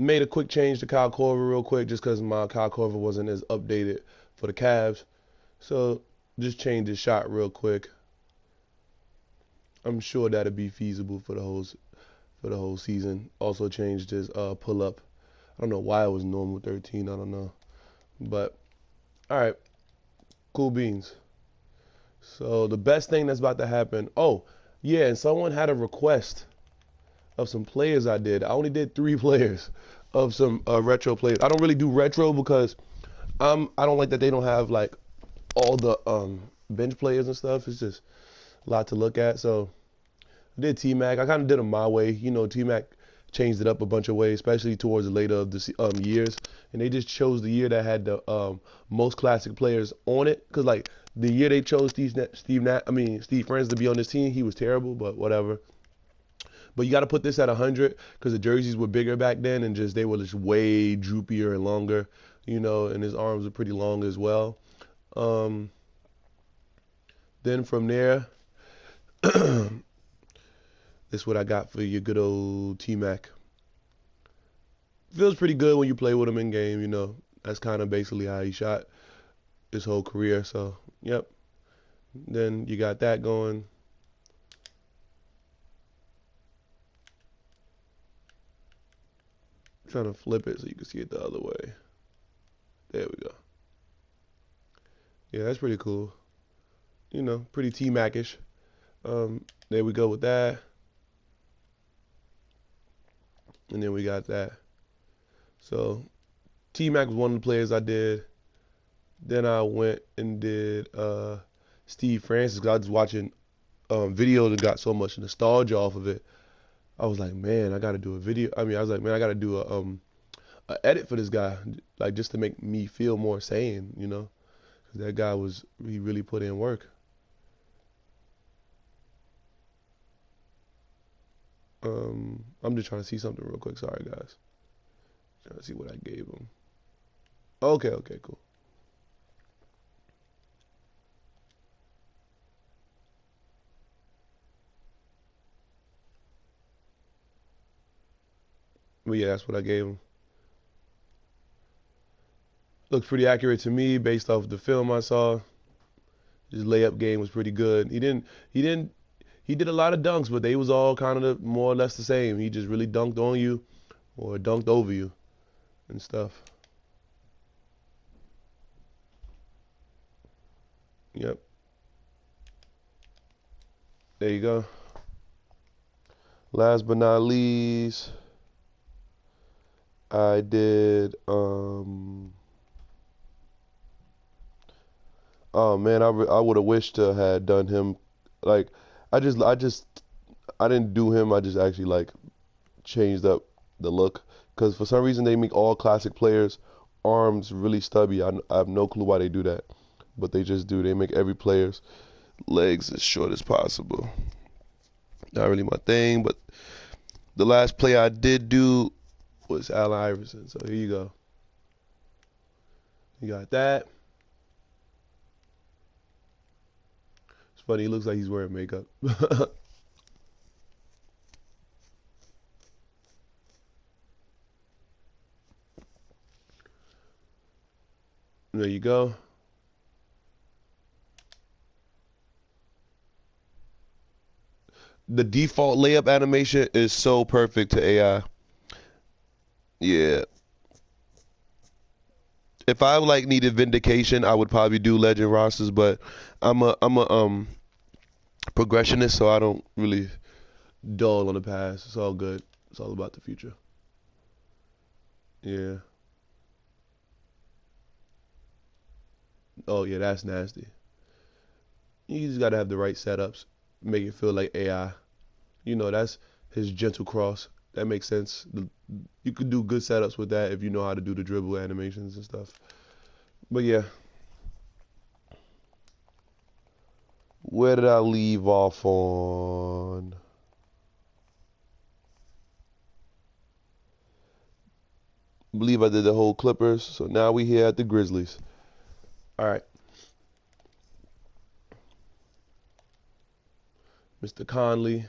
Made a quick change to Kyle Korver real quick just because my Kyle Korver wasn't as updated for the Cavs. So just changed his shot real quick. I'm sure that'll be feasible for the whole season. Also changed his pull up. I don't know why it was normal 13. I don't know, but all right, cool beans. So the best thing that's about to happen. Oh yeah, and someone had a request of some players I did. I only did 3 players of some retro players. I don't really do retro because I don't like that they don't have like all the bench players and stuff. It's just a lot to look at. So I did T Mac. I kind of did them my way. You know, T Mac changed it up a bunch of ways, especially towards the later of the years. And they just chose the year that had the most classic players on it. Cause like the year they chose Steve Francis to be on this team, he was terrible. But whatever. But you got to put this at 100 because the jerseys were bigger back then and just they were just way droopier and longer, you know, and his arms were pretty long as well. Um, then from there, this is what I got for your good old T Mac. Feels pretty good when you play with him in game, you know. That's kind of basically how he shot his whole career. So, yep. Then you got that going. Trying to flip it so you can see it the other way. There we go. Yeah, that's pretty cool. You know, pretty T Macish. There we go with that. And then we got that. So T Mac was one of the players I did. Then I went and did Steve Francis. 'Cause I was watching videos and got so much nostalgia off of it. I was like, man, I got to do a video. I mean, I was like, man, I got to do a edit for this guy, like just to make me feel more sane, you know. 'Cause that guy he really put in work. I'm just trying to see something real quick. Sorry, guys. Trying to see what I gave him. Okay, okay, cool. But yeah, that's what I gave him. Looks pretty accurate to me based off the film I saw. His layup game was pretty good. He didn't he did a lot of dunks, but they was all kind of more or less the same. He just really dunked on you or dunked over you and stuff. Yep. There you go. Last but not least, I did oh man, I would have wished to had done him like I just I didn't do him. I just actually like changed up the look because for some reason they make all classic players arms really stubby. I have no clue why they do that, but they just do. They make every player's legs as short as possible. Not really my thing, but the last play I did do was Allen Iverson. So here you go. You got that. It's funny. He looks like he's wearing makeup. There you go. The default layup animation is so perfect to AI. Yeah. If I like needed vindication, I would probably do legend rosters, but I'm a progressionist, so I don't really dull on the past. It's all good. It's all about the future. Yeah. Oh yeah, that's nasty. You just gotta have the right setups, make it feel like AI. You know, that's his gentle cross. That makes sense. You could do good setups with that if you know how to do the dribble animations and stuff. But yeah, where did I leave off on? I believe I did the whole Clippers. So now we here at the Grizzlies. All right, Mr. Conley.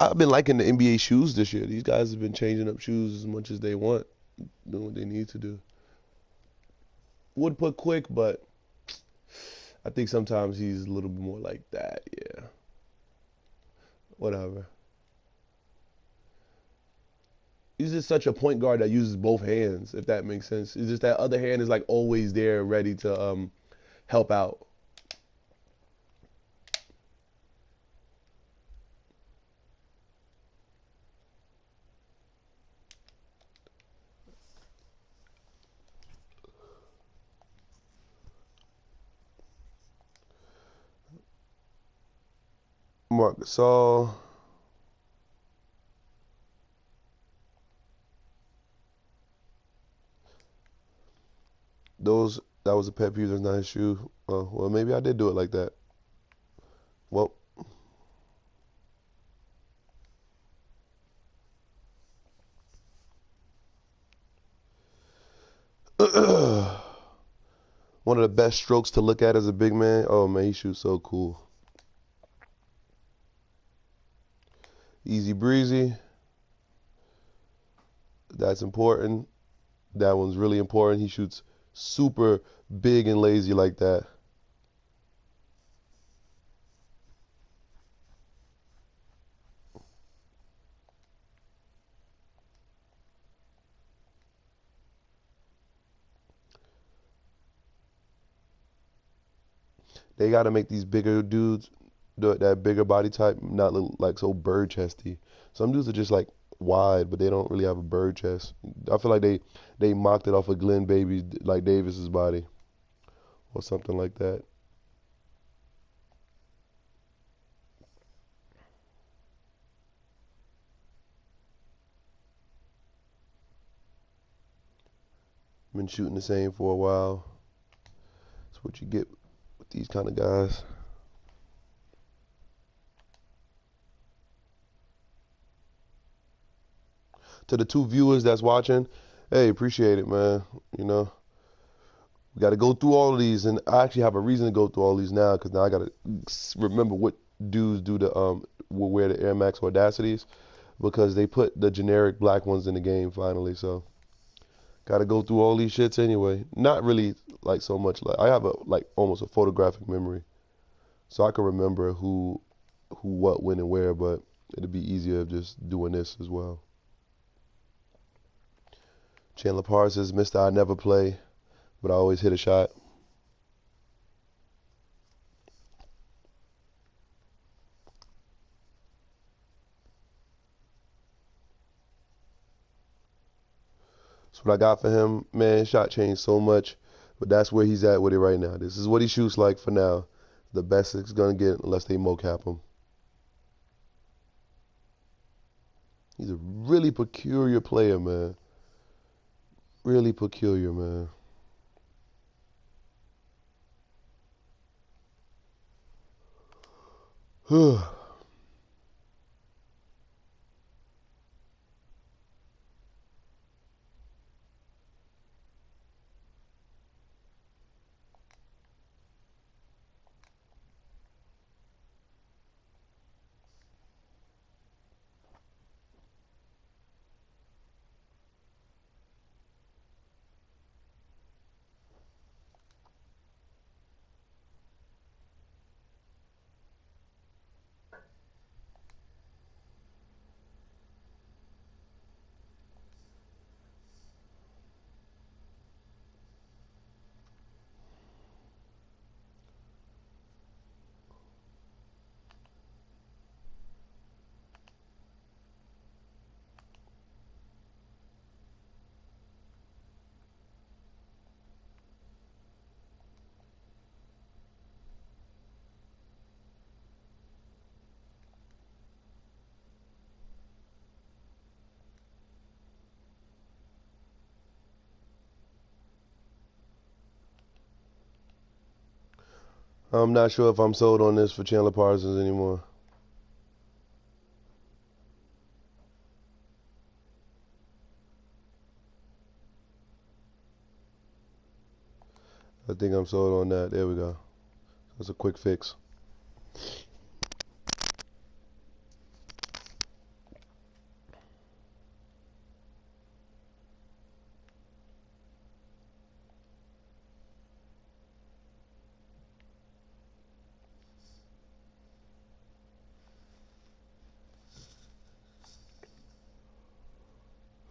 I've been liking the NBA shoes this year. These guys have been changing up shoes as much as they want, doing what they need to do. Would put quick, but I think sometimes he's a little bit more like that. Yeah, whatever. He's just such a point guard that uses both hands, if that makes sense. It's just that other hand is like always there, ready to help out. Marc Gasol. Those that was a pet peeve. That's not his shoe. Oh well, maybe I did do it like that. Well, one of the best strokes to look at as a big man. Oh man, he shoots so cool. Easy breezy. That's important. That one's really important. He shoots super big and lazy like that. They got to make these bigger dudes, that bigger body type, not look like so bird chesty. Some dudes are just like wide, but they don't really have a bird chest. I feel like they mocked it off of Glenn Baby, like Davis's body or something like that. Been shooting the same for a while. That's what you get with these kind of guys. To the two viewers that's watching, hey, appreciate it, man. You know, we got to go through all of these, and I actually have a reason to go through all these now because now I got to remember what dudes do the will wear the Air Max Audacities because they put the generic black ones in the game finally. So got to go through all these shits anyway. Not really like so much. Like I have a like almost a photographic memory, so I can remember who, what, when, and where. But it'd be easier just doing this as well. Chandler Parsons, Mister I never play, but I always hit a shot. That's what I got for him. Man, shot changed so much, but that's where he's at with it right now. This is what he shoots like for now. The best it's gonna get unless they mocap him. He's a really peculiar player, man. Really peculiar, man. I'm not sure if I'm sold on this for Chandler Parsons anymore. I think I'm sold on that. There we go. That's a quick fix.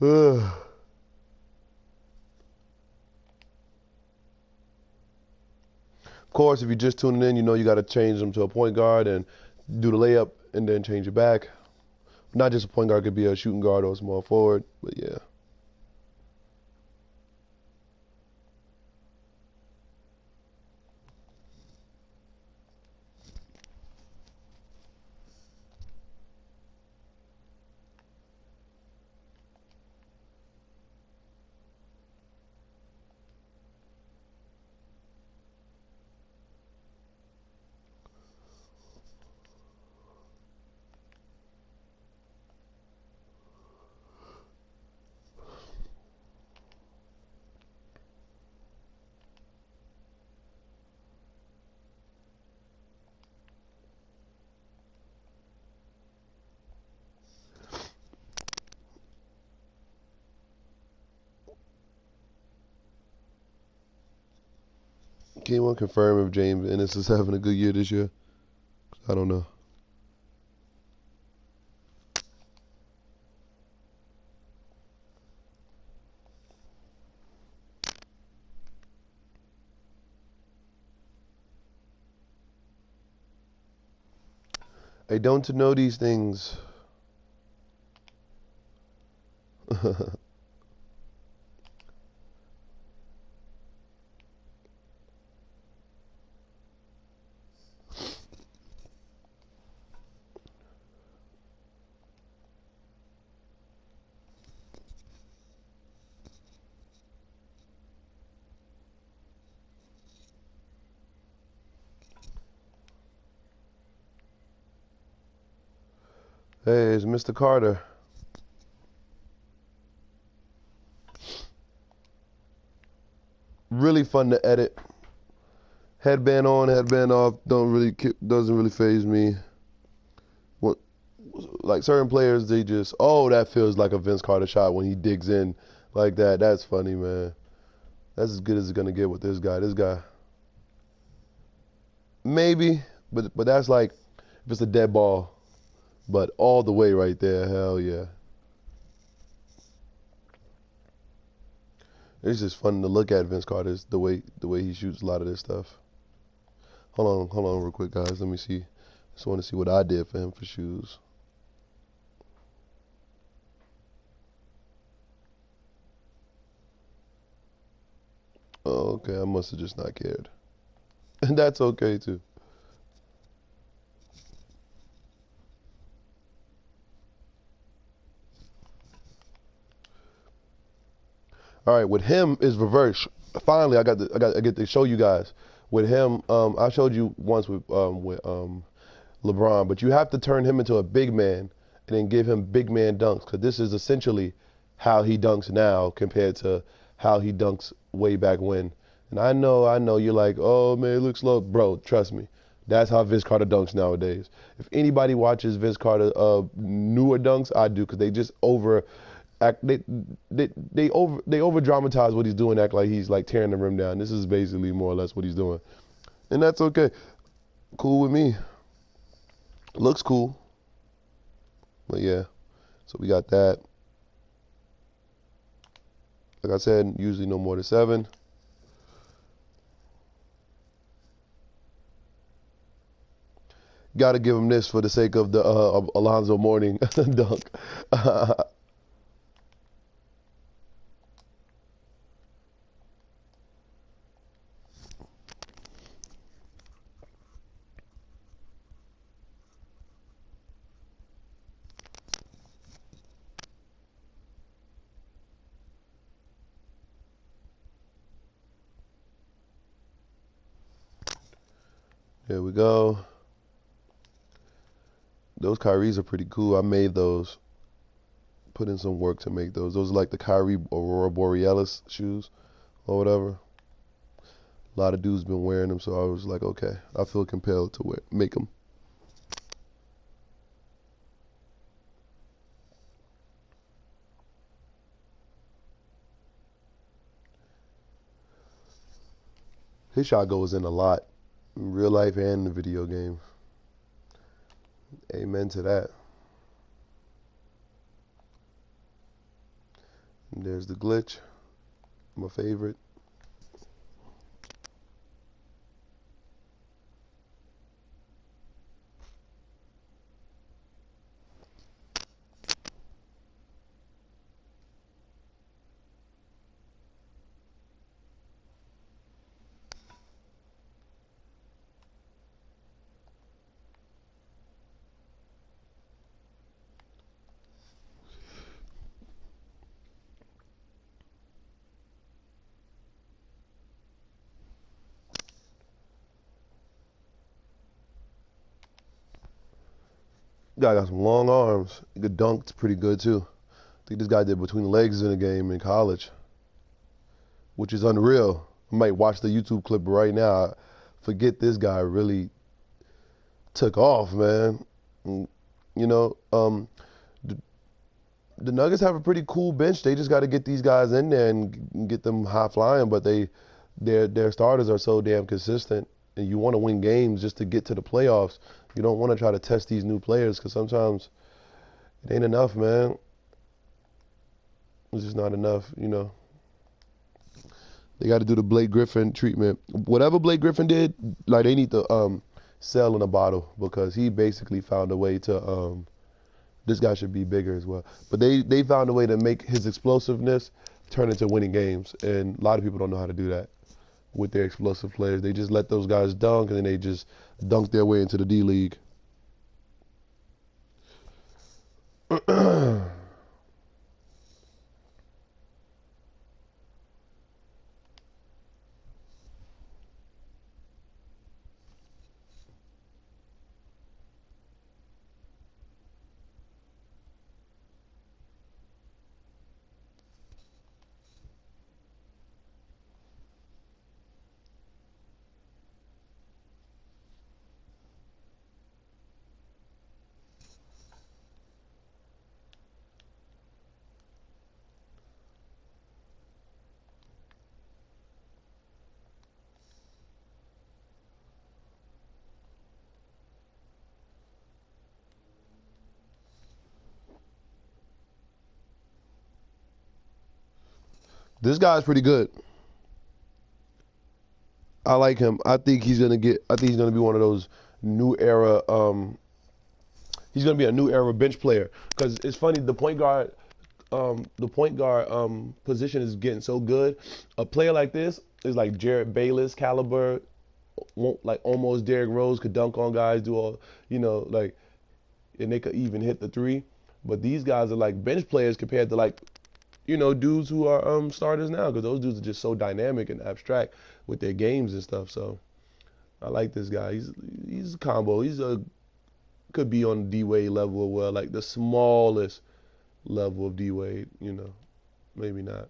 Of course, if you're just tuning in, you know you got to change them to a point guard and do the layup and then change it back. Not just a point guard, could be a shooting guard or a small forward, but yeah. Can anyone confirm if James Ennis is having a good year this year? I don't know. I don't know these things. Hey, it's Mr. Carter. Really fun to edit. Headband on, headband off. Doesn't really phase me. What, like certain players, they just that feels like a Vince Carter shot when he digs in like that. That's funny, man. That's as good as it's gonna get with this guy. This guy, maybe, but that's like if it's a dead ball, but all the way right there. Hell yeah. It's just fun to look at Vince Carter's the way he shoots a lot of this stuff. Hold on, real quick, guys. Let me see. Just want to see what I did for him for shoes. Oh, okay. I must have just not cared, and that's okay too. All right, with him is reverse. Finally, I get to show you guys. With him, I showed you once with LeBron, but you have to turn him into a big man and then give him big man dunks because this is essentially how he dunks now compared to how he dunks way back when. And I know, you're like, oh man, it looks slow, bro. Trust me, that's how Vince Carter dunks nowadays. If anybody watches Vince Carter newer dunks, I do because they just act they over dramatize what he's doing, act like he's like tearing the rim down. This is basically more or less what he's doing, and that's okay. Cool with me. Looks cool, but yeah. So we got that. Like I said, usually no more than 7. Got to give him this for the sake of the of Alonzo Mourning dunk. There we go. Those Kyries are pretty cool. I made those. Put in some work to make those. Those are like the Kyrie Aurora Borealis shoes or whatever. A lot of dudes been wearing them, so I was like, okay, I feel compelled to make them. His shot goes in a lot, in real life and in the video game. Amen to that. And there's the glitch, my favorite. Guy got some long arms. He could dunk pretty good too. I think this guy did between the legs in the game in college, which is unreal. I might watch the YouTube clip right now. I forget this guy really took off, man. You know, the, the Nuggets have a pretty cool bench. They just got to get these guys in there and get them high flying. But their starters are so damn consistent, and you want to win games just to get to the playoffs. You don't want to try to test these new players because sometimes it ain't enough, man. It's just not enough, you know. They got to do the Blake Griffin treatment. Whatever Blake Griffin did, like they need to sell in a bottle because he basically found a way to. This guy should be bigger as well. But they found a way to make his explosiveness turn into winning games, and a lot of people don't know how to do that with their explosive players. They just let those guys dunk, and then they just dunk their way into the D League. This guy's pretty good. I like him. I think he's gonna get. I think he's gonna be one of those new era. He's gonna be a new era bench player because it's funny. The point guard position is getting so good. A player like this is like Jared Bayless caliber. Won't like almost Derrick Rose could dunk on guys, do all like, and they could even hit the three. But these guys are like bench players compared to like dudes who are starters now because those dudes are just so dynamic and abstract with their games and stuff. So I like this guy. He's a combo. Could be on D Wade level as well, like the smallest level of D Wade. Maybe not.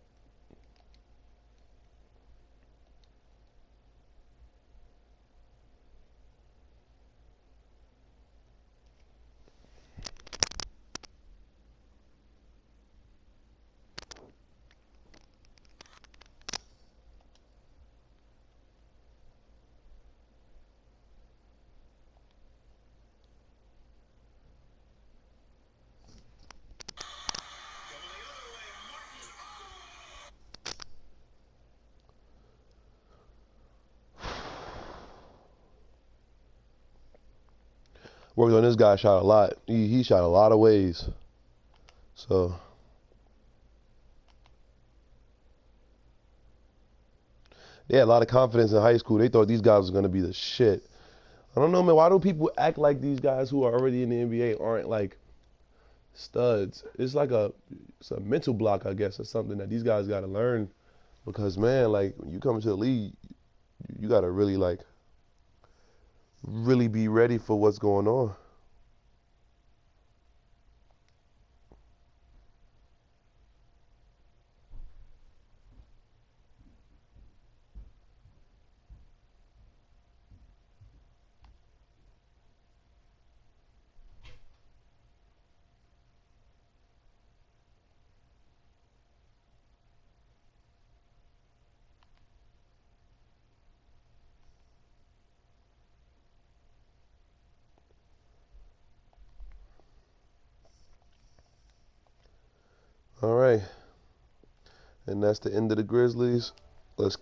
Worked on this guy. Shot a lot. He shot a lot of ways. So they had a lot of confidence in high school. They thought these guys was gonna be the shit. I don't know, man. Why do people act like these guys who are already in the NBA aren't like studs? It's a mental block, I guess, or something that these guys got to learn. Because man, like when you come into the league, you got to really really be ready for what's going on. All right. And that's the end of the Grizzlies. Let's